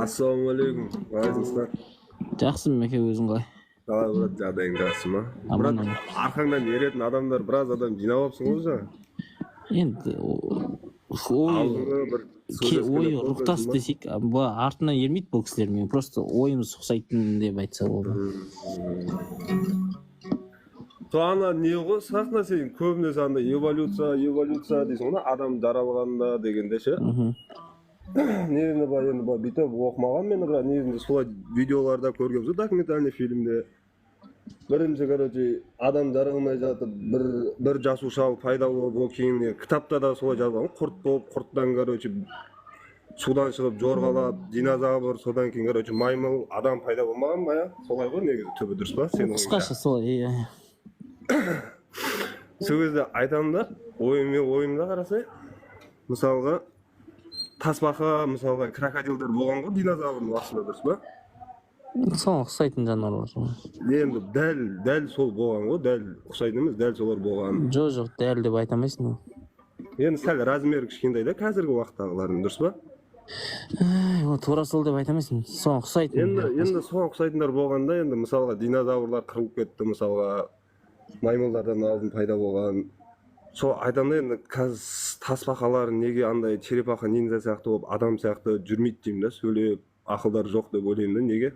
Assalomualaikum. Қалайсыңыздар? Жақсы мәке, өзің қалай? Қалай брат, жағдайың жақсы ма? Аман, Брат, аман. арқаңнан еретін адамдар біраз адам жинап алыпсың ғой жаңа. Енді Алдыңғы бір ойы рухтас десек, артынан ермейді бұл кісілер, мен просто ойымыз ұқсайтын деп айтса болды. Ана не ғой, сақна сен көбінесе андай эволюция дейсің ғой, адам жаралғанда дегенде ше. Негізінде енді бүйтіп оқымаған мен, бірақ негізінде солай видеоларда көргенбіз, документальный фильмде. Бірінші, короче, адам жаралмай жатып, бір жасушалы пайда болып, ол кейін кітапта да солай жазған, құрт болып, құрттан, короче, судан шығып жорғалап, динозавр, содан кейін, короче, маймыл, адам пайда болмаған ба, солай ғой негізі, түбі дұрыс па? Қысқаша солай, сол кезде айтамын да, ойымда қарасай, мысалға, тасбақа, мысалға, крокодилдер болған ғой, динозаврдың уақытында, дұрыс па? Соған ұқсайтын жануарлар. Енді дәл сол болған ғой, дәл ұқсайтын емес, дәл солар болған. Жоқ, дәл деп айтамайсың. Енді сәл размері кішкентай да, қазіргі уақыттағылардың, дұрыс па? Тура сол деп айтамайсың, соған ұқсайтын. Енді соған ұқсайтындар болғанда, енді мысалға динозаврлар қырылып кетті, мысалға маймылдардан алдын пайда болған. Сол айтамын да, енді қазір тасбақалар неге андай черепаха нинзя сияқты болып, адам сияқты жүрмейді деймін да, сөйлеп, ақылдар жоқ деп ойлаймын да, неге?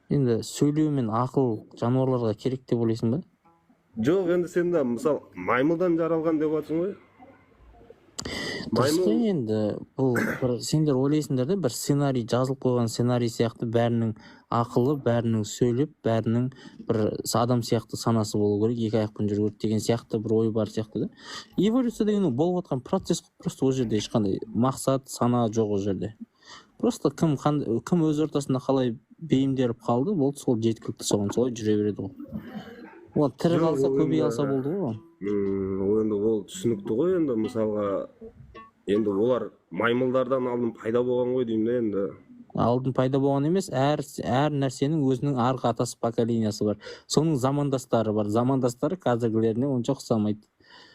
Енді сөйлеу мен ақыл жануарларға керек деп ойлайсың ба? Жоқ, енді сен де мысалы маймылдан жаралған деп жатсың ғой. Дұрыс қой, енді бұл сендер ойлайсыңдар да, бір сценарий жазылып қойған сценарий сияқты бәрінің ақылы, бәрінің сөйлеп, бәрінің бір адам сияқты санасы болу керек, екі аяқпен жүру керек деген сияқты бір ой бар сияқты да. Эволюция деген болып жатқан процесс, просто ол жерде ешқандай мақсат, сана жоқ ол жерде. Просто кім өз ортасында қалай бейімделіп қалды, болды, сол жеткілікті, соған солай жүре береді ғой. Ол тірі қалса, көбейе алса болды ғой. Енді ол түсінікті ғой, енді мысалға, енді олар маймылдардан алдын пайда болған ғой деймін да, енді. Алдын пайда болған емес, әр нәрсенің өзінің арғы атасы поколениясы бар. Соның замандастары бар. Замандастары қазіргілеріне онша ұқсамайды.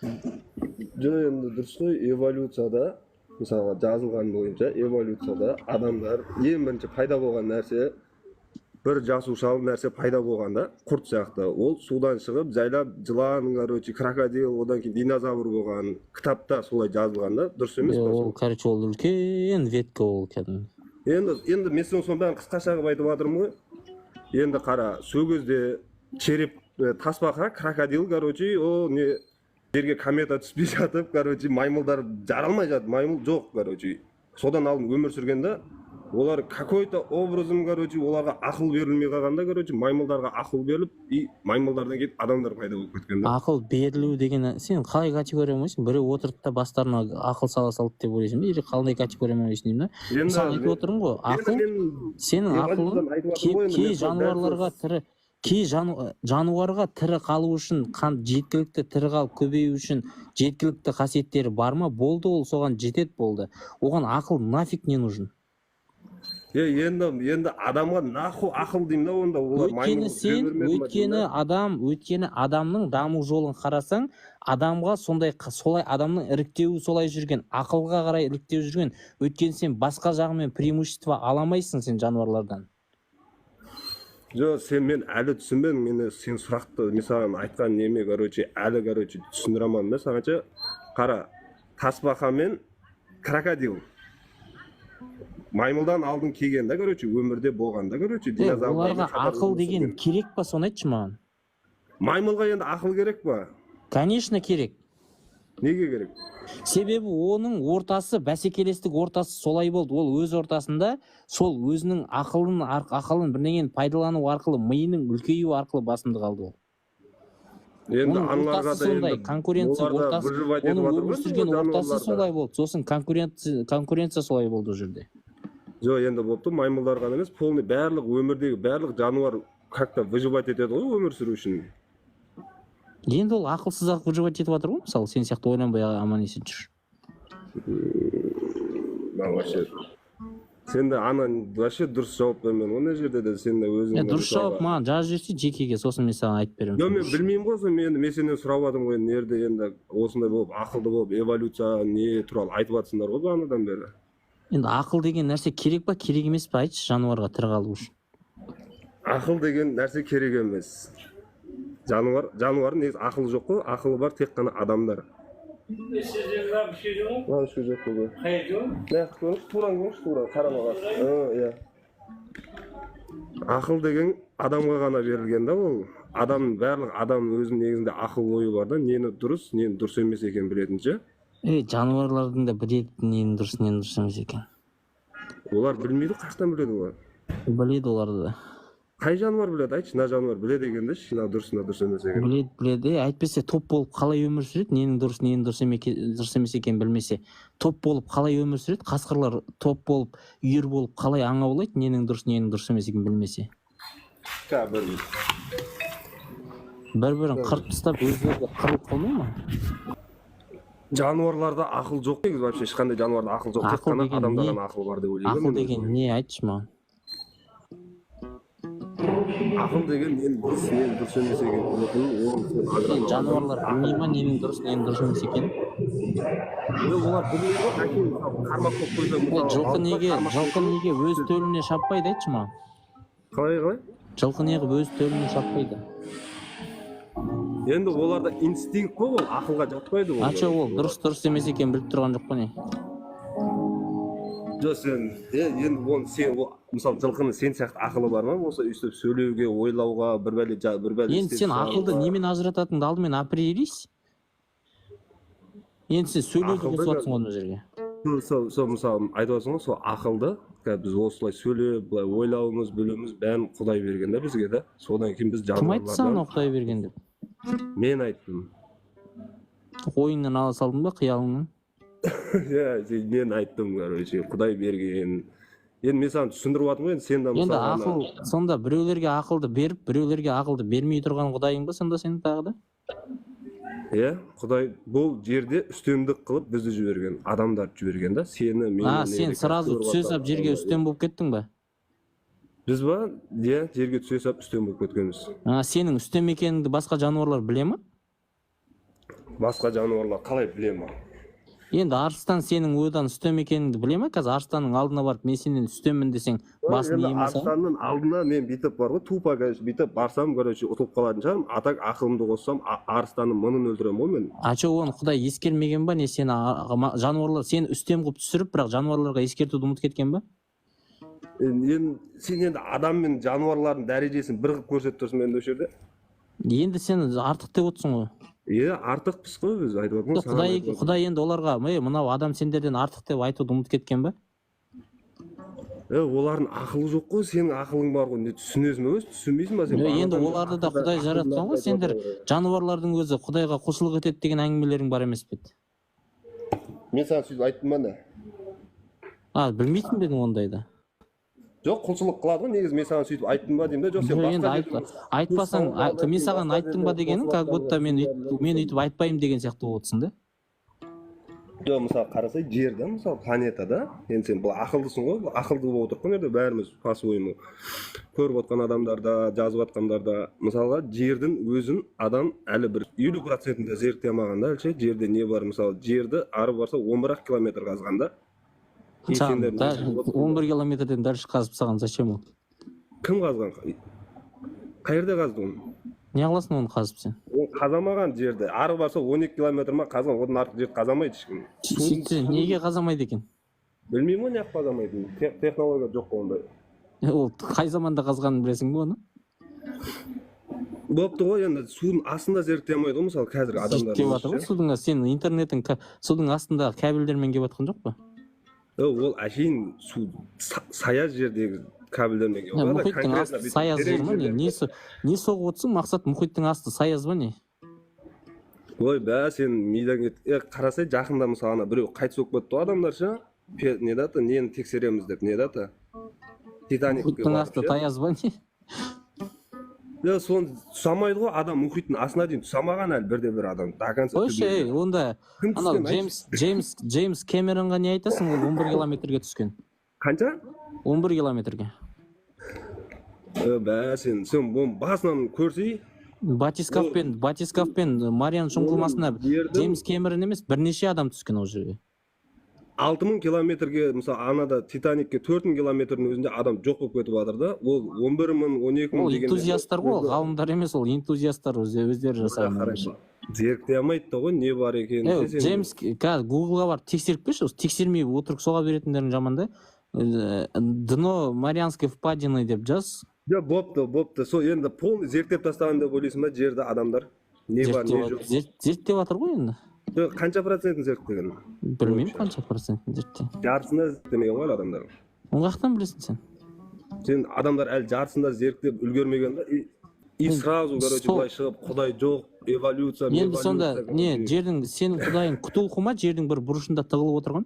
Жоқ, енді дұрыс қой, эволюцияда мысалға жазылған бойынша эволюцияда адамдар ең бірінші пайда болған нәрсе, бір жасушалы нәрсе пайда болғанда, құрт сияқты, ол судан шығып жайлап жылан, короче, крокодил, одан кейін динозавр болған, кітапта солай жазылғанда, дұрыс емес па? Ол, короче, ол үлкен ветка ол кәдімгі. Енді мен соның бәрін қысқаша қылып айтып жатырмын ғой. Енді қара, сол кезде череп, тасбақа, крокодил, короче, о не жерге комета түспей жатып, короче, маймылдар жаралмай жатып, маймыл жоқ, короче. Содан алдын өмір сүргенде, олар какой-то образым, короче, оларға ақыл берілмей қалғанда, короче, маймылдарға ақыл беріліп, и маймылдардан кетіп адамдар пайда болып кеткен да. Ақыл берілу деген, сен қалай категория ойлайсың? Біреу отырды да бастарына ақыл сала салды деп ойлайсың ба? Или қандай категория ойлайсың деймін да? Мысалы айтып отырмын ғой, ақыл, сенің ақылың кей жануарға тірі қалу үшін, жеткілікті тірі қалып көбею үшін жеткілікті қасиеттері бар ма? Болды, ол соған жетеді, болды. Оған ақыл нафиг не нужен? Енді адамға наху ақыл деймін да, онда олар маймыл. Өйткені адамның даму жолын қарасаң, адамға солай адамның іріктеуі солай жүрген, ақылға қарай іріктеу жүрген. Өйткені сен басқа жағымен преимущество аламайсың сен жануарлардан. Жоқ, мен әлі түсінбедім, мен сен сұрақты, мен саған айтқан неме, короче, әлі, короче, түсіндіре алмадым да, сағанша, қара, тасбақа мен крокодил. Маймылдан алдын келген да, короче, өмірде болған да, короче, динозавр. Оларға ақыл деген керек па, соны айтшы маған? Маймылға енді ақыл керек па? Конечно, керек. Неге керек? Себебі оның ортасы, бәсекелестік ортасы солай болды. Ол өз ортасында, сол өзінің ақылын бірдеңені пайдалану арқылы, миының үлкеюі арқылы басымдық алды ол. Енді аналарға да енді конкуренция ортасы, оның өмір сүрген ортасы солай болды. Сосын конкуренция солай болды ол жерде. Жоқ, енді болыпты, маймылдар ғана емес, полный барлық өмірдегі барлық жануар как-то выживать етеді ғой өмір сүру үшін. Енді ол ақылсыз-ақ выживать етіп жатыр ғой, мысалы, сен сияқты ойланбай аман есен жүр. Вообще. Сен де вообще дұрыс жауап бермен, ондай жерде де сен де өзің. Дұрыс жауап маған жазып жіберші жекеге, сосын мен саған айтып беремін. Жоқ, мен білмеймін ғой, мен сенен сұрап жатырмын ғой, нерде енді осындай болып, ақылды болып, эволюция не туралы айтып жатсыңдар ғой бағанадан бері. Енді ақыл деген нәрсе керек па, керек емес па айтшы, жануарға тірі қалу үшін. Ақыл деген нәрсе керек емес. Жануардың негізі ақылы жоқ қой, ақылы бар тек қана адамдар. Ақыл деген адамға ғана берілген да, ол адам, барлық адам өзінің негізінде ақыл ойы бар да, нені дұрыс емес екенін білетін ше. Жануарлардың да біледі ненің дұрыс емес екен. Олар білмейді, қашан біледі олар? Біледі оларды да. Қай жануар біледі, айтшы, мына жануар біледі дегенде, мына дұрыс емес екен. Біледі, әйтпесе топ болып қалай өмір сүреді, ненің дұрыс емес екенін білмесе. Топ болып қалай өмір сүреді, қасқырлар топ болып, үйір болып қалай аң аулайды, ненің дұрыс емес екенін білмесе. Бір-бірін қырып тастап, өздері қырылып қалмай ма? Жануарларда ақыл жоқ негізі, вообще ешқандай жануарда ақыл жоқ, тек қана адамда ғана ақыл бар деп ойлаймын. Ақыл деген не, айтшы маған? Ақыл деген ненің дұрыс емес екенін. Жануарлар білмей ма ненің дұрыс емес екенін? Олар білмейді ғой, әкең қармақ болып қойса. Жылқы неге өз төліне шаппайды, айтшы маған? Қалай? Жылқы неге өз төліне шаппайды? Енді оларда инстинкт қой, ол ақылға жатпайды ол. Ача ол дұрыс емес екенін біліп тұрған жоқ па не? Жоқ, енді сен мысалы жылқының сен сияқты ақылы бар ма? Болса өйстіп сөйлеуге, ойлауға, бір бәле. Енді сен ақылды немен ажырататыныңды алдымен определись. Енді сен сөйлеуді қосып жатсың ғой мына жерге. Сол мысалы айтып отырсың ғой, сол ақылды біз осылай сөйлеп, былай ойлауымыз, білуіміз бәрін Құдай берген да бізге да. Содан кейін біз кім айтты саған Құдай берген деп? Мен айттым. Ойыңнан ала салдың ба, қиялыңнан? Мен айттым, короче, Құдай берген. Енді мен саған түсіндіріп жатырмын ғой, сен де мысалы. Енді ақыл, сонда біреулерге ақылды беріп, біреулерге ақылды бермей тұрған Құдайың ба сонда сенің тағы да? Құдай бұл жерде үстемдік қылып бізді жіберген, адамдар жіберген да, сені, мені. Сен сразу түсе сап жерге үстем болып кеттің ба? Біз ба? Жерге түсе сап үстем болып кеткенбіз. Сенің үстем екеніңді басқа жануарлар біле ма? Басқа жануарлар қалай біле ма? Енді арыстан сенің одан үстем екеніңді біле ма? Қазір арыстанның алдына барып, мен сенен үстеммін десең, басын иемін саған? Арыстанның алдына мен бүйтіп бар ғой, тупо, бүйтіп барсам, ұтылып қалатын шығармын. Атак ақылымды қоссам, арыстанның мыңын өлтіремін ғой мен. Оны Құдай ескермеген ба? Не сені жануарлар сені үстем қылып түсіріп, бірақ жануарларға ескертуді ұмытып кеткен ба? Сен енді адам мен жануарлардың дәрежесін бір қылып көрсетіп тұрсың мен осы жерде. Енді сен артық деп отырсың ғой. Артықпыз ғой біз, айтып отырмыз. Құдай енді оларға, мынау адам сендерден артық деп айтуды ұмытып кеткен ба? Олардың ақылы жоқ қой, сенің ақылың бар ғой, не түсінесің бе, түсінбейсің ба сен? Енді оларды да Құдай жаратқан ғой, сендер жануарлардың өзі Құдайға құлшылық етеді деген әңгімелерің бар емес пе? Мен саған сөйтіп айттым ба не? Білмейтін бе едің ондайды? Жоқ, құлшылық қылады ғой, негізі мен саған сөйтіп айттым ба деймін да, жоқ, сен басқа айтпасаң, мен саған айттым ба дегенің, как будто мен өйтіп айтпаймын деген сияқты болып отырсың да? Жоқ, мысалы қарасай, жерде, мысалы планетада, енді сен бұл ақылдысың ғой, ақылды болып отырық қой, енді бәріміз по-своему көріп отқан адамдарда, жазып отқандарда, мысалға жердің өзін адам әлі бір 50%-інде зерттей алмаған да, жерде не бар, мысалы жерді ары барса 11 километр қазған да. 11 километрден дальше қазып саған зачем ол? Кім қазған? Қайерде қазды оны? Не қыласың оны қазып сен? Ол қазамаған жерде. Ары барса 12 километр ма қазған, одан артық жер қазамайды ешкім. Сөйтсе, неге қазамайды екен? Білмеймін ғой, неғып қазамайды. Технология жоқ қой ондай. Ол қай заманда қазғанын білесің бе оны? Болыпты ғой, енді судың астында зерттей алмайды ғой, мысалы қазір адамдар. Зерттеп жатыр ғой судың астында. Сен интернеттің судың астындағы кабельдермен келіп жатқан жоқ па? Ол әшейін су саяз жердегі кабельдермен келіп жатыр. Мұхиттың асты саяз жер ма? Не соғып отырсың? Мақсат мұхиттың асты саяз ба не? Ой, сен мидан қарасай, жақында мысалы біреу қайтыс болып кетті ғой адамдар ше. Не даты, нені тексереміз деп, не даты? Мұхиттың асты таяз ба не? Соны түсамайды ғой, адам мұхиттың астына дейін түсамаған әлі бірде-бір адам. Қойшы, онда Джеймс Кэмеронға не айтасың, ол 11 километрге түскен? Қанша? 11 километрге. Сен басынан көрсей? Батискаф пен Мариан шұңғылмасына Джеймс Кэмерон емес, бірнеше адам түскен ол жерге. 6000 километрге мысалы анада Титаникке 4000 километрдің өзінде адам жоқ болып кетіп жатыр да. Ол 11000, 12000 ол деген. энтузиасттар ғой, ол ғалымдар емес, ол энтузиасттар өздері жасаған. Зерттей алмайды да ғой не бар екенін. Джеймс, қазір Гуглға барып тексеріп көрші, тексермей отырып соға беретіндерің жаман да. Дно Марианской впадины деп жаз. Бопты. Сол енді полный зерттеп тастаған деп ойлайсың ба жерді адамдар? Не бар, не жоқ? Зерттеп жатыр ғой енді. Қанша процентін зерттеген? Білмеймін қанша процентін зерттеген. Жарысында зерттемеген ғой адамдар. Оны қаяқтан білесің сен? Сен адамдар әлі жарысында зерттеп үлгермеген да, и сразу, короче, былай шығып, Құдай жоқ, эволюция. Енді сонда не, жердің сенің Құдайың құтылқы ма, жердің бір бұрышында тығылып отырған?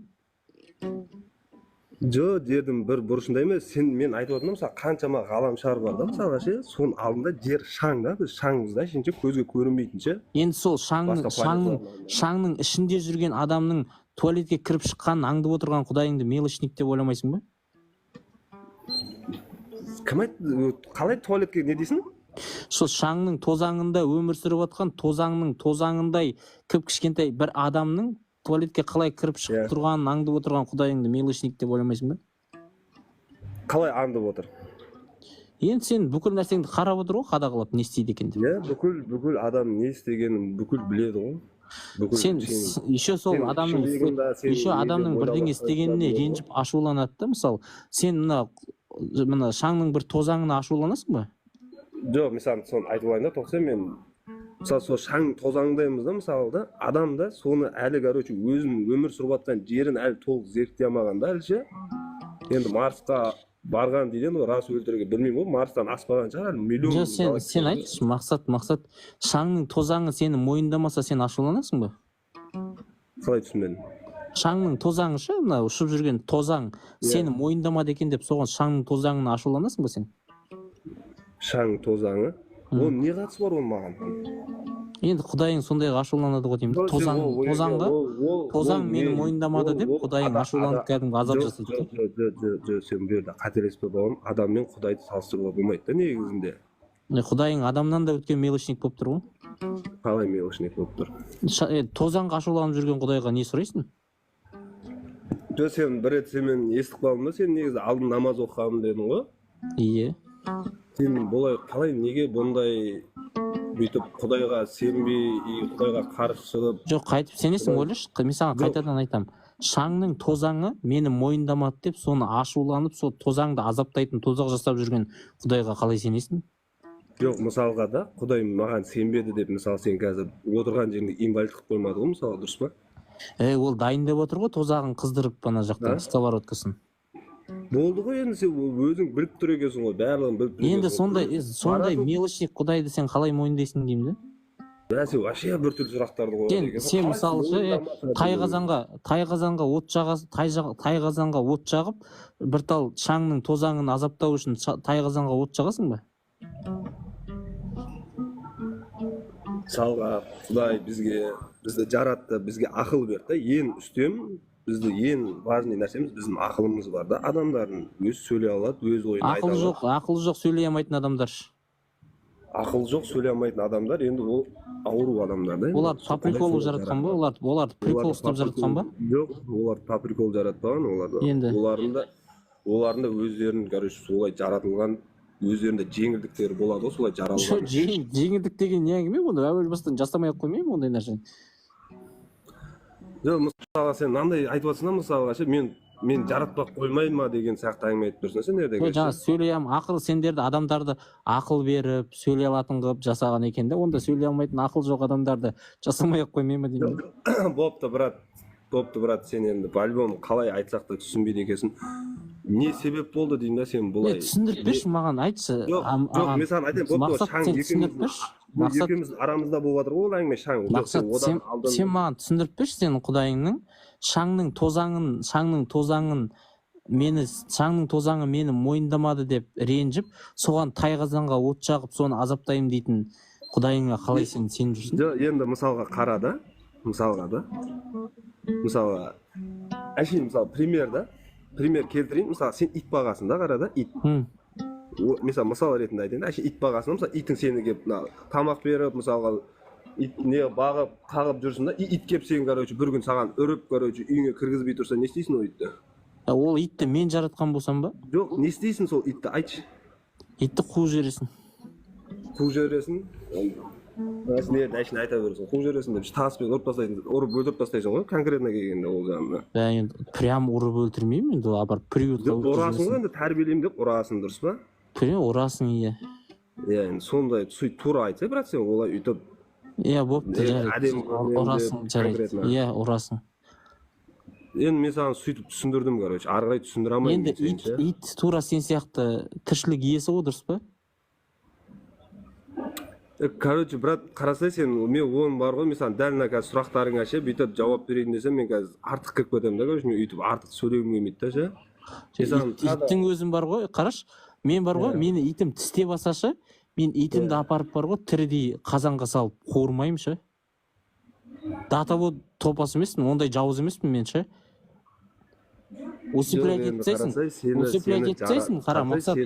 Жоқ, жердің бір бұрышында емес, мен айтып отырмын, мысалы қаншама ғаламшар бар да, мысалға ше, соның алдында жер шаң да, біз шаңбыз да, ішінше көзге көрінбейтінше. Енді сол шаңның ішінде жүрген адамның туалетке кіріп шыққанын аңдып отырған Құдайыңды мелочник деп ойламайсың ба? Кім айтты? Қалай туалетке не дейсің? Сол шаңның тозаңында өмір сүріп жатқан тозаңның тозаңындай кіп-кішкентай бір адамның туалетке қалай кіріп шығып тұрғанын аңдып отырған Құдайыңды мелочник деп ойламайсың ба? Қалай аңдып отыр? Енді сен бүкіл нәрсеңді қарап отыр ғой, қадағалап не істейді екен деп. Бүкіл адам не істегенін бүкіл біледі ғой. Сен еще сол адамның бірдеңе істегеніне ренжіп ашуланады да, мысалы, сен мына шаңның бір тозаңына ашуланасың ба? Жоқ, мысалы соны айтып алайын да, тоқсан мен мысалы сол шаң тозаңдаймыз да, мысалы да, адам да соны әлі, короче, өзінің өмір сүріп жатқан жерін әлі толық зерттей алмаған да, әлі ше. Енді Марсқа барған деген ол рас өлтіруге білмеймін ғой, Марстан аспаған шығар, әлі миллион. Жоқ, сен айтшы, мақсат шаңның тозаңы сені мойындамаса сен ашуланасың ба? Қалай түсінбедім? Шаңның тозаңы ше, мына ұшып жүрген тозаң сені мойындамады екен деп соған шаңның тозаңына ашуланасың ба сен? Шаң тозаңы? Оның не қатысы бар оның маған? Енді Құдайың сондайға ашуланады ғой деймін. Тозаң мені мойындамады деп Құдайың ашуланып кәдімгі азап жасайды. Жоқ, сен бұл жерде қателеспе бауырым. Адам мен Құдайды салыстыруға болмайды да негізінде. Құдайың адамнан да өткен мелочник болып тұр ғой. Қалай мелочник болып тұр? Тозаңға ашуланып жүрген Құдайға не сұрайсың? Жоқ, сен бір рет сен естіп қалдым да, сен негізі алдын намаз оқығанмын дедің ғой. Иә. Сен бұлай қалай, неге бұндай бүйтіп Құдайға сенбей, Құдайға қарсы шығып? Жоқ, қайтып сенесің ойлашы, мен саған қайтадан айтамын. Шаңның тозаңы мені мойындамады деп, соны ашуланып, сол тозаңды азаптайтын тозақ жасап жүрген Құдайға қалай сенесің? Жоқ, мысалға да, Құдай маған сенбеді деп, мысалы сен қазір отырған жеріңде инвалид қылып қоймады ғой, мысалы, дұрыс па? Ол дайын деп отыр ғой, тозағын қыздырып ана жақтан сковородкасын. Болды ғой, енді сен өзің біліп тұр екенсің ғой, барлығын біліп тұр. Енді сондай мелочник Құдайды сен қалай мойындайсың деймін да? Сен вообще біртүрлі сұрақтарды қояды. Сен мысалы тайқазанға от жағып, бір тал шаңның тозаңын азаптау үшін тайқазанға от жағасың ба? Мысалға Құдай бізді жаратты, бізге ақыл берді. Ең үстем бізді ең важный нәрсеміз біздің ақылымыз бар да. Адамдардың өз сөйлей алады, өз ойын айта алады. Ақыл жоқ сөйлей алмайтын адамдар. Ақыл жоқ сөйлей алмайтын адамдар, енді ол ауру адамдар да. Олар по приколу жаратқан ба? Олар прикол ұстап жаратқан ба? Жоқ, олар по прикол жаратпаған, оларда өздерінің, короче, солай жаратылған, өздерінде жеңілдіктері болады ғой, солай жаралған. Жеңілдік деген не әңгіме? Онда әуел бастан жасамай-ақ қоймаймын ондай нәрсені. Жоқ, мысалға сен мынандай айтып отырсың да, мысалға ше, мен жаратпақ қоймай ма деген сияқты әңгіме айтып тұрсың сен ердегі. Жаңа сөйлей ақыл, сендерді адамдарды ақыл беріп, сөйлей алатын қылып жасаған екен де, онда сөйлей алмайтын ақыл жоқ адамдарды жасамай-ақ қоймай ма деймін. Бопты, брат, сен енді по-любому қалай айтсақ та түсінбейді екенсің. Не себеп болды деймін да, сен бұлай. Түсіндіріп берші маған, айтшы. Жоқ, мен саған айтайын, бопты, екеуміз арамызда болып жатыр ғой, ол әңгіме шаң. Мақсат, сен маған түсіндіріп берші сенің Құдайыңның шаңның тозаңы мені мойындамады деп ренжіп, соған тайқазанға от жағып, соны азаптаймын дейтін Құдайыңа қалай сен жүрсің? Жоқ, енді мысалға қара да, мысалға пример келтірейін, мысалы сен ит бағасың да, қара да, ит. Мысалы ретінде айтайын да, ит бағасың, мысалы итің сені келіп тамақ беріп, мысалға ит не бағып қағып жүрсің да ит келіп сен короче бір күн саған үріп короче үйіңе кіргізбей тұрса не істейсің ол итті? Ол итті мен жаратқан болсам ба? Жоқ, не істейсің сол итті айтшы. Итті қуып жібересің. Қуып жібересің. Не дәшін айта бересің. Қуып жібересің деп таспен ұрып тастайсың, ұрып өлтіріп тастайсың ғой, конкретно келгенде ол жағында. Енді прям ұрып өлтірмеймін енді, апарып приютқа ұрасың ғой енді тәрбиелеймін деп ұрасың, дұрыс па? Ұрасың, иә. Иә, енді сондай сөйтіп тура айтса, брат, сен олай өйтіп. Иә, бопты, жарайды. Ұрасың, жарайды. Иә, ұрасың. Енді мен саған сөйтіп түсіндірдім, короче, ары қарай түсіндіре алмаймын. Енді ит тура сен сияқты тіршілік иесі ғой, дұрыс па? Короче, брат, қарасай сен, мен оның бар ғой, мен саған дәл мына қазір сұрақтарыңа ше, бүйтіп жауап берейін десем, мен қазір артық кіріп кетемін да, короче, мен өйтіп артық сөйлегім келмейді да ше. Иттің өзім бар ғой, қараш, мен бар ғой, мені итім тістеп алсашы, мен итімді апарып бар ғой, тірідей қазанға салып қуырмаймын ше. Датабо топас емеспін, ондай жауыз емеспін мен ше. Усыплять етсейсің, қара, мақсат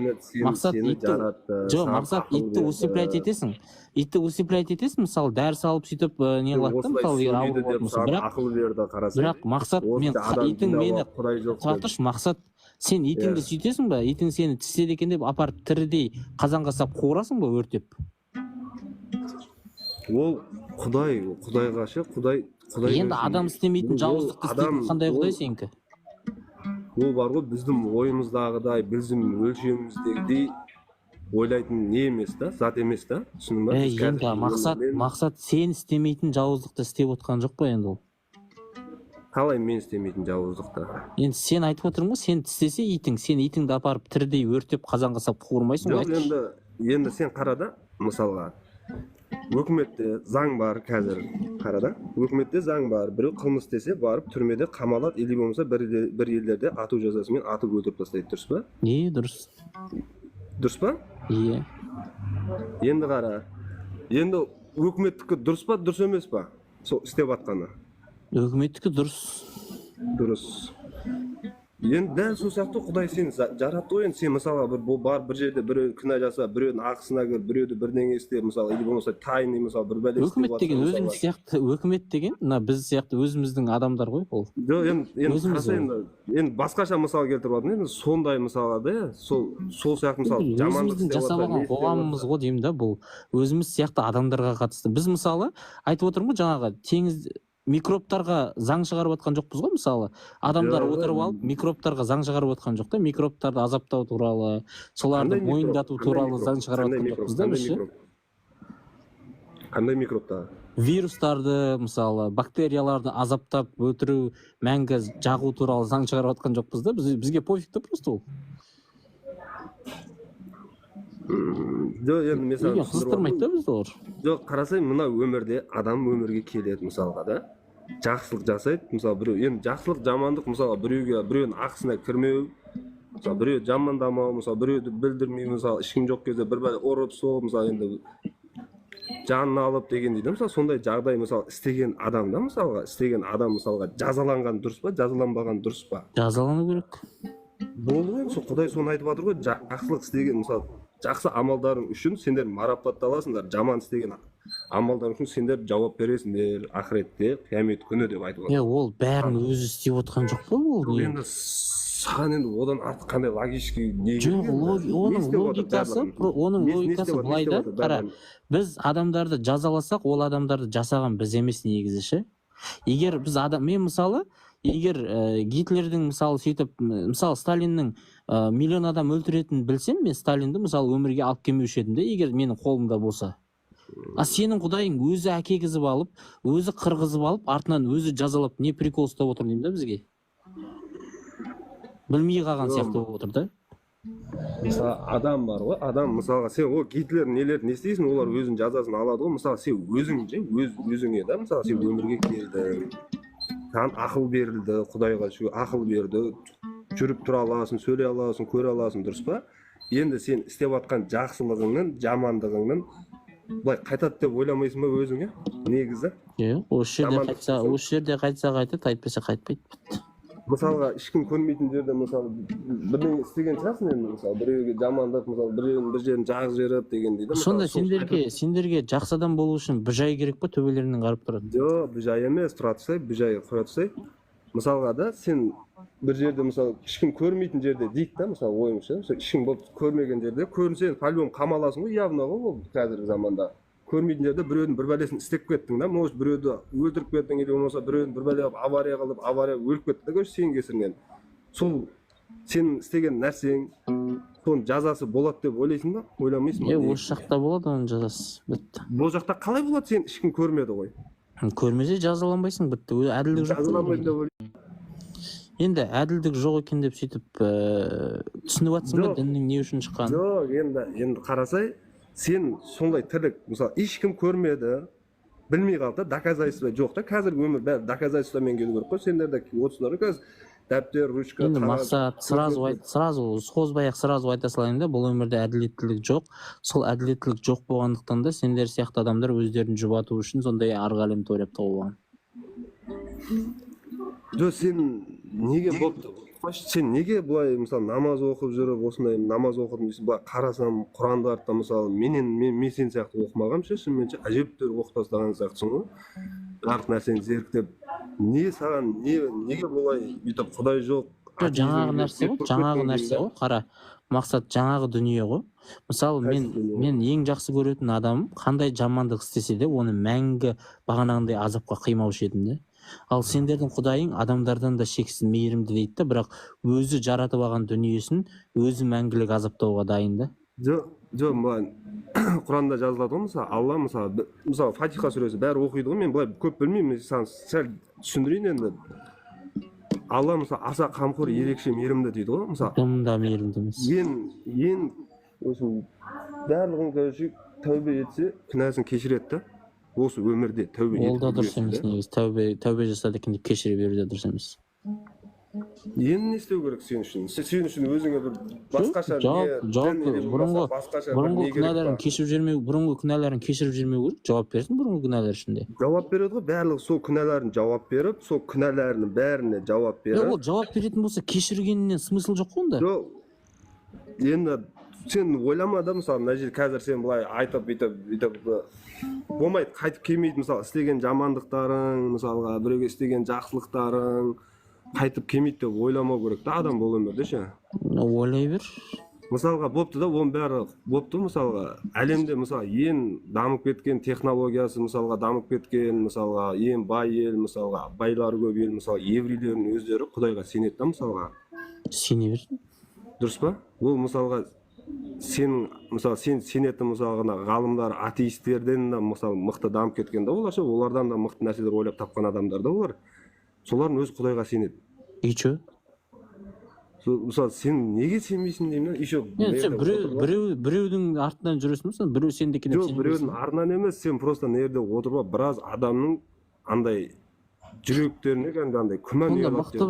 итті усыплять етесің. Итті усыплять етесің, мысалы, дәрі салып сөйтіп не қылады да, мысалы, егер ауырып отырмысың. Бірақ мақсат, итің мені құлақтыршы, мақсат, сен итіңді сөйтесің ба, итің сені тістеді екен деп апарып тірідей қазанға салып қуырасың ба өртеп? Ол құдайға ше, құдай. Енді адам істемейтін жауыздықты істейтін қандай құдай сенікі? Ол бар ғой, біздің ойымыздағыдай, біздің өлшеміміздегідей ойлайтын не емес та, зат емес та, түсінің ба? Енді мақсат сен істемейтін жауыздықты істеп отқан жоқ па енді ол? Қалай мен істемейтін жауыздықты? Енді сен айтып отырмын ғой, сен тістесе итің, сен итіңді апарып тірідей өртеп қазанға салып қуырмайсың ғой? Жоқ, енді сен қара да, мысалға, өкіметте заң бар қазір, қара да, өкіметте заң бар, біреу қылмыс істесе барып түрмеде қамалады, или болмаса бір елдерде ату жазасымен атып өлтіріп тастайды, дұрыс па? Дұрыс. Дұрыс па? Иә. Енді қара, енді өкіметтікі дұрыс па, дұрыс емес па? Сол істеп атқаны. Өкіметтікі дұрыс. Дұрыс. Енді дәл сол сияқты Құдай сені жаратты ғой, енді сен мысалға бір жерде біреу күнә жаса, біреудің ақысына кір, біреуді бірдеңе істе, мысалы, или болмаса тайный, мысалы, бір бәле істеп жатса. Өкімет деген өзіміз сияқты, өкімет деген, мына біз сияқты өзіміздің адамдар ғой ол. Жоқ, енді басқаша мысал келтіріп алдым, енді сондай мысалға да, сол сияқты мысалы жамандық істеп жасап алған қоғамымыз ғой деймін да, бұл өзіміз сияқты адамдарға қатысты. Біз мысалы айтып отырмын ғой, жаңағы теңіз микробтарға заң шығарып отқан жоқпыз ғой, мысалы адамдар отырып алып микробтарға заң шығарып отқан жоқ та, микробтарды азаптау туралы, соларды мойындату туралы заң шығарып отқан жоқпыз да біз ше. Қандай микробтар? Вирустарды, мысалы бактерияларды азаптап өлтіру, мәңгі жағу туралы заң шығарып отқан жоқпыз да, бізге пофиг та просто ол. Жоқ, енді мен саған қызықтырмайды да бізді олар. Жоқ, қарасай, мына өмірде адам өмірге келеді мысалға да, жақсылық жасайды, мысалы біреу, енді жақсылық жамандық, мысалы біреудің ақысына кірмеу, мысалы біреу жамандамау, мысалы біреуді білдірмей, мысалы ешкім жоқ кезде бір бәле ұрып соғып, мысалы енді жанын алып деген дейді, мысалы сондай жағдай, мысалы істеген адам да, мысалға жазаланған дұрыс па, жазаланбаған дұрыс па? Жазалану керек. Болды ғой, Құдай соны айтып жатыр ғой, жақсылық істеген, мысалы жақсы амалдарың үшін сендер марапатталасыңдар, жаман істеген амалдарың үшін сендер жауап бересіңдер ақыретте, қиямет күні деп айтып отыр. Ол бәрін өзі істеп отқан жоқ па ол? Енді саған енді одан артық қандай логический не? Жоқ, оның логикасы былай да, қара, біз адамдарды жазаласақ, ол адамдарды жасаған біз емес негізі ше. Егер біз мен мысалы, егер Гитлердің мысалы сөйтіп, мысалы Сталиннің миллион адам өлтіретінін білсем, мен Сталинді мысалы өмірге алып келмеуші едім де, егер менің қолымда болса. А сенің құдайың өзі әкегізіп алып, өзі қырғызып алып, артынан өзі жазалап, не прикол ұстап отыр деймін да бізге. Білмей қалған сияқты болып отыр да. Мысалы адам бар ғой, адам мысалға сен ол Гитлер нелерді не істейсің, олар өзінің жазасын алады ғой, мысалы сен өзіңе да, мысалы сен өмірге келдің, саған ақыл берілді, Құдайға шүкір ақыл берді, жүріп тұра аласың, сөйлей аласың, көре аласың, дұрыс па? Енді сен істеп жатқан жақсылығыңның, жамандығыңның былай қайтады деп ойламайсың ба өзіңе? Негізі? Осы жерде қайтса қайтады, айтпаса қайтпайды. мысалға ешкім көрмейтін жерде мысалы бірдеңе істеген шығарсың енді мысалы біреуге жамандық мысалы бір жерін жағып жіберіп дегендей да. Сонда сендерге жақсы адам болу үшін бір жай керек па, төбелерінен қарап тұрады? жоқ, бір жай емес, тұра тұрсай, бір жай қоя тұрсай. Мысалға да сен бір жерде мысалы ешкім көрмейтін жерде дейік та, мысалы ойымша, ешкім болып көрмеген жерде көрінсең по-любому қамаласың ғой, явно ғой ол қазіргі заманда. Көрмейтін жерде біреудің бір бәлесін істеп кеттің да, может біреуді өлтіріп кеттің, или болмаса біреудің бір бәле авария қылып, авария өліп кетті да, көрші сенің кесірінен. Сол сенің істеген нәрсең, соның жазасы болады деп ойлайсың ба? Ойламайсың ба? Осы жақта болады оның жазасы, бітті. Бұл жақта қалай болады, сен ешкім көрмеді ғой. Көрмесе жазаланбайсың, бітті. Әділдік жоқ. Жазаламайды деп ойлаймын. Енді әділдік жоқ екен деп сөйтіп түсініп жатсың ба діннің не үшін шыққанын? Жоқ, енді қарасай, сен сондай тірлік, мысалы, ешкім көрмеді, білмей қалды, доказательство жоқ та, қазіргі өмір бәрі доказательствомен келу керек қой, сендерде отсыңдар қазір дәптер, ручка, енді мақсат сразу созбай-ақ сразу айта салайын да, бұл өмірде әділеттілік жоқ. Сол әділеттілік жоқ болғандықтан да сендер сияқты адамдар өздерін жұбату үшін сондай арғы әлемді ойлап тауып алған. жоқ, сен неге болыпты? Сен неге былай мысалы намаз оқып жүріп, осындай намаз оқыдым дейсің, былай қарасам Құрандарды мысалы мен сен сияқты оқымағанмын ше, шынымен әжептәуір оқып тастаған сияқтысың ғой. Жарық нәрсені зеріктеп, не саған неге бұлай бүйтіп Құдай жоқ? Жаңағы нәрсе ғой, қара. Мақсат жаңағы дүние ғой. Мысалы мен ең жақсы көретін адамым қандай жамандық істесе де оны мәңгі бағанағындай азапқа қимаушы едім де. Ал сендердің Құдайың адамдардан да шексіз мейірімді дейді да, бірақ өзі жаратып алған дүниесін өзі мәңгілік азаптауға дайын да. Жоқ, Құранда жазылады ғой, мысалы Алла мысалы Фатиха сүресі бәрі оқиды ғой, мен былай көп білмеймін, саған сәл түсіндірейін енді. Алла мысалы аса қамқор, ерекше мейірімді дейді ғой, мысалы. Дымда мейірімді емес. Ең осының барлығын короче тәубе етсе күнәсін кешіреді да. Осы өмірде тәубе етіп. Ол да дұрыс емес негізі. Тәубе жасады екен деп кешіре беру де дұрыс емес. Енді не істеу керек сен үшін? Сен үшін өзіңе бір басқаша бұрынғы күнәларын кешіріп жүрмеу керек. Жауап берсін бұрынғы күнәлар үшін де. Жауап береді ғой, барлығы сол күнәларын жауап беріп, сол күнәларының бәріне жауап беріп. Ол жауап беретін болса, кешіргенінен смысл жоқ қой онда. Жоқ. Енді сен ойлама да, мысалы мына жерде қазір сен былай айтып бүйтіп болмайды, қайтып келмейді, мысалы істеген жамандықтарың, мысалға біреуге істеген жақсылықтарың қайтып келмейді деп ойламау керек та адам бұл өмірде ше. Ойлай бер. Мысалға болыпты да, оның бәрі болыпты, мысалға әлемде мысалы ең дамып кеткен технологиясы мысалға дамып кеткен, мысалға ең бай ел, мысалға байлары көп ел, мысалы еврейлердің өздері Құдайға сенеді да, мысалға. Сене берсін. Дұрыс па? Ол мысалға сен сенетін мысалға ғалымдар, атеистерден да мысалы мықты дамып кеткен да олар ше, олардан да мықты нәрселер ойлап тапқан адамдар да олар. Солардың өзі Құдайға сенеді. И че? Мысалы сен неге сенбейсің деймін, еще біреудің артынан жүресің бе, біреу сендікі деп сенбейсің? Жоқ, біреудің артынан емес, сен просто нерде отырып біраз адамның андай жүректеріне андай күмән ұялады. Мықты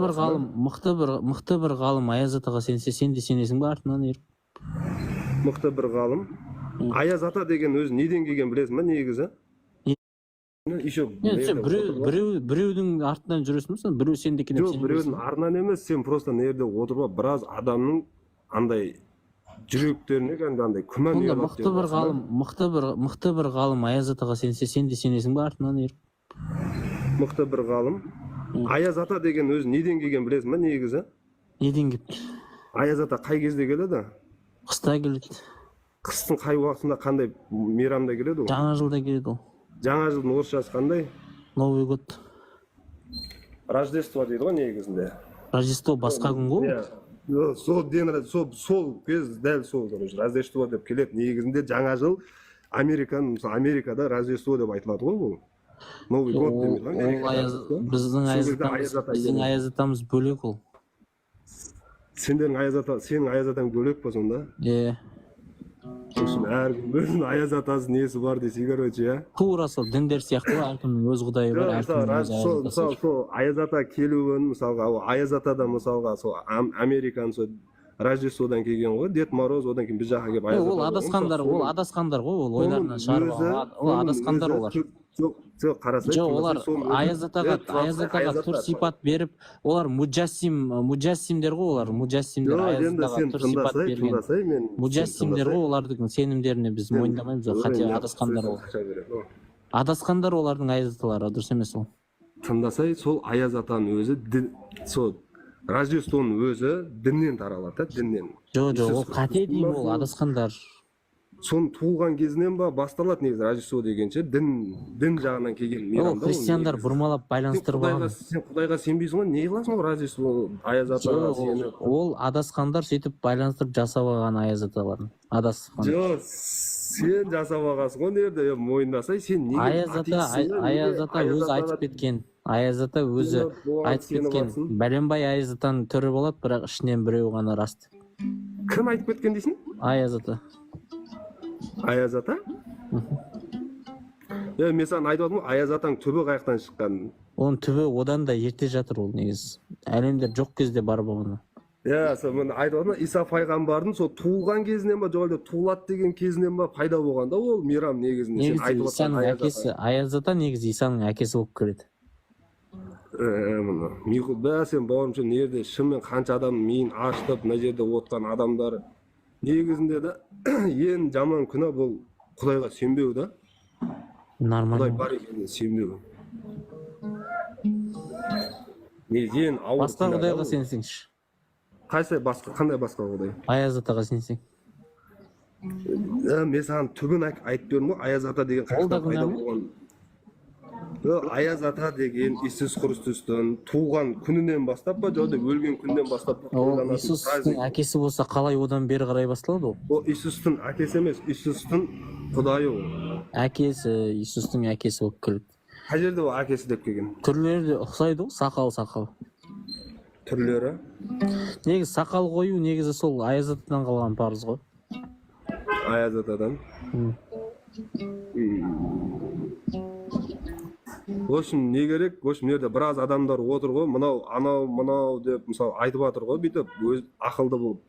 бір ғалым Аяз атаға сенсе, сен де сенесің ба артынан еріп? Мықты бір ғалым. Аяз ата деген өзі неден келген білесің ба негізі? Біреудің артынан жүресің бе, біреу сендікі деп сенбейсің? Жоқ, біреудің артынан емес, сен просто нерде отырып біраз адамның андай жүректеріне андай күмән ұялады. Мықты бір ғалым Аяз атаға сенсе, сен де сенесің ба артынан еріп? Мықты бір ғалым. Аяз ата деген өзі неден келген білесің ба негізі? Неден келді? Аяз ата қай кезде келеді? Қыста келеді. Қыстың қай уақытында, қандай мейрамда келеді ол? Жаңа жылда келеді ол. Жаңа жылдың орысшасы қандай? Новый год. Рождество дейді ғой негізінде. Рождество басқа күн ғой? Сол кез дәл сол Рождество деп келеді. Негізінде жаңа жыл Америкада Рождество деп айтылады ғой бұл. Новый год демейді. Біздің Аяз атамыз бөлек ол. Сенің Аяз атаң бөлек па сонда? Әркім өзінің Аяз атасы несі бар десе, короче, иә? Тура сол діндер сияқты ғой, әркімнің өз құдайы бар, әркімнің өз Аяз атасы бар. Сол Аяз ата келуін, мысалға, Аяз атада мысалға сол Американың сол Рождестводан келген ғой, Дед Мороз, одан кейін біз жаққа келіп Аяз ата. Ол адасқандар ғой, ол ойларынан шығарып алған. Ол адасқандар олар. жоқ қарасай. Жоқ, олар Аяз атаға түр сипат беріп, олар муджассимдер ғой, олар муджассимдер, Аяз атаға түр сипат берген муджассимдер ғой, олардың сенімдеріне біз мойындамаймыз, хотя адасқандар ол. Адасқандар олардың Аяз аталары, дұрыс емес ол. Тыңдасай, сол Аяз атаның өзі, сол Рождествоның өзі діннен таралады, діннен. Жоқ, ол қате деймін, ол адасқандар. Соның туылған кезінен ба басталады негізі Рождество дегенше, дін жағынан келген мейрам. Ол христиандар бұрмалап байланыстырып алған. Сен Құдайға сенбейсің ғой, не қыласың ол Рождество, Аяз атаға сеніп? Ол адасқандар сөйтіп байланыстырып жасап алған Аяз аталарын. Адасқан. Жоқ, сен жасап алғансың ғой, нерде мойындасай, сен неге Аяз ата өзі айтып кеткен. Аяз ата өзі айтып кеткен. Бәленбай Аяз атаның түрі болады, бірақ ішінен біреу ғана рас. Кім айтып кеткен дейсің? Аяз ата. Аяз ата? Мен саған айтып отырмын, Аяз атаның түбі қаяқтан шыққанын. Оның түбі одан да ерте жатыр ол негізі. Әлемдер жоқ кезде бар болғаны. Мен айтып отырмын, Иса пайғамбардың сол туылған кезінен ба, жоқ туылады деген кезінен ба пайда болғанда ол мейрам негізінде. Негізі Исаның әкесі, Аяз ата негізі Исаның әкесі болып келеді. Сен бауырымша нерде шынымен қанша адам миын ашытып, мына жерде отқан адамдар негізінде да ең жаман күнә бұл Құдайға сенбеу да. Нормально. Құдай бар екеніне сенбеу. Ең ауыр. Басқа Құдайға сенсеңші. Қандай басқа Құдай? Аяз атаға сенсең. Мен саған түбін айтып бердім ғой, Аяз ата деген қаяқтан пайда болған. Аяз ата деген Иисус Христостың туылған күнінен бастап ба, жоқ өлген күнінен бастап ба? Ол Иисустың әкесі болса, қалай одан бері қарай басталады ол? Ол Иисустың әкесі емес, Иисустың Құдайы ол. Әкесі, Иисустың әкесі болып келді. Қай жерде ол әкесі деп келген? Түрлері де ұқсайды ғой, сақал. Түрлері? Негізі сақал қою, негізі сол Аяз атадан қалған парыз ғой. Аяз атадан? В общем, не керек? В общем, жерде біраз адамдар отыр ғой, мынау деп мысалы айтып жатыр ғой, бүйтіп өз ақылды болып.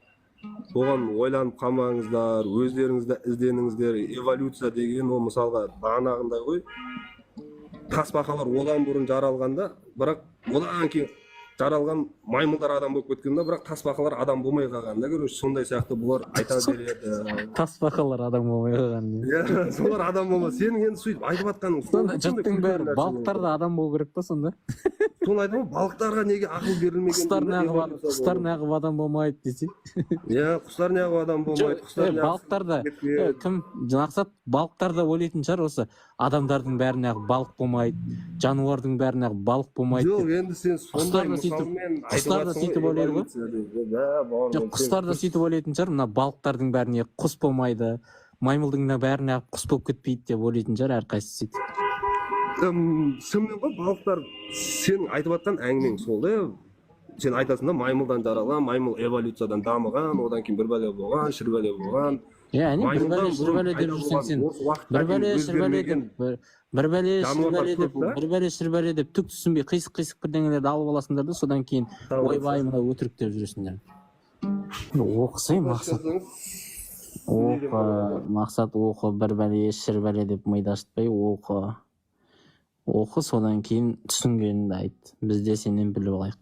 Оған ойланып қалмаңыздар, өздеріңізді ізденіңіздер. Эволюция деген ол мысалға бағанағындай ғой. Тасбақалар одан бұрын жаралғанда, бірақ одан кейін жаралған маймылдар адам болып кеткенде, бірақ тасбақалар адам болмай қалғанда, короче, сондай сияқты бұлар айта береді. Тасбақалар адам болмай қалған. Солар адам болмай. Сенің енді сөйтіп айтып жатқаның. Сонда жұрттың бәрі балықтар да адам болу керек па сонда? Соны айтамын, балықтарға неге ақыл берілмеген? Құстар неғып адам болмайды десе. Құстар неғып адам болмайды. Балықтар да кім мақсат балықтар да ойлайтын шығар осы адамдардың бәрі неғып балық болмайды, жануардың бәрі неғып балық болмайды. Жоқ, енді сен сондай құстар да сөйтіп ойлайды ғой. Жоқ, құстар да сөйтіп ойлайтын шығар, мына балықтардың бәріне құс болмайды, маймылдың бәріне құс болып кетпейді деп ойлайтын шығар әрқайсысы сөйтіп. Шынымен ғой, балықтар сен айтып жатқан әңгімең сол да. Сен айтасың да маймылдан жаралған, маймыл эволюциядан дамыған, одан кейін бір бәле болған, шірбәле болған. Әне бір бәле шірбәле деп жүрсең сен, бір бәле шірбәле деп түк түсінбей қисық бірдеңелерді алып аласыңдар да, содан кейін ойбай мына өтірік деп жүресіңдер. Оқысай мақсат оқы, бір бәле шірбәле деп миды ашытпай оқы, содан кейін түсінгеніңді айт. Біз де сенен біліп алайық.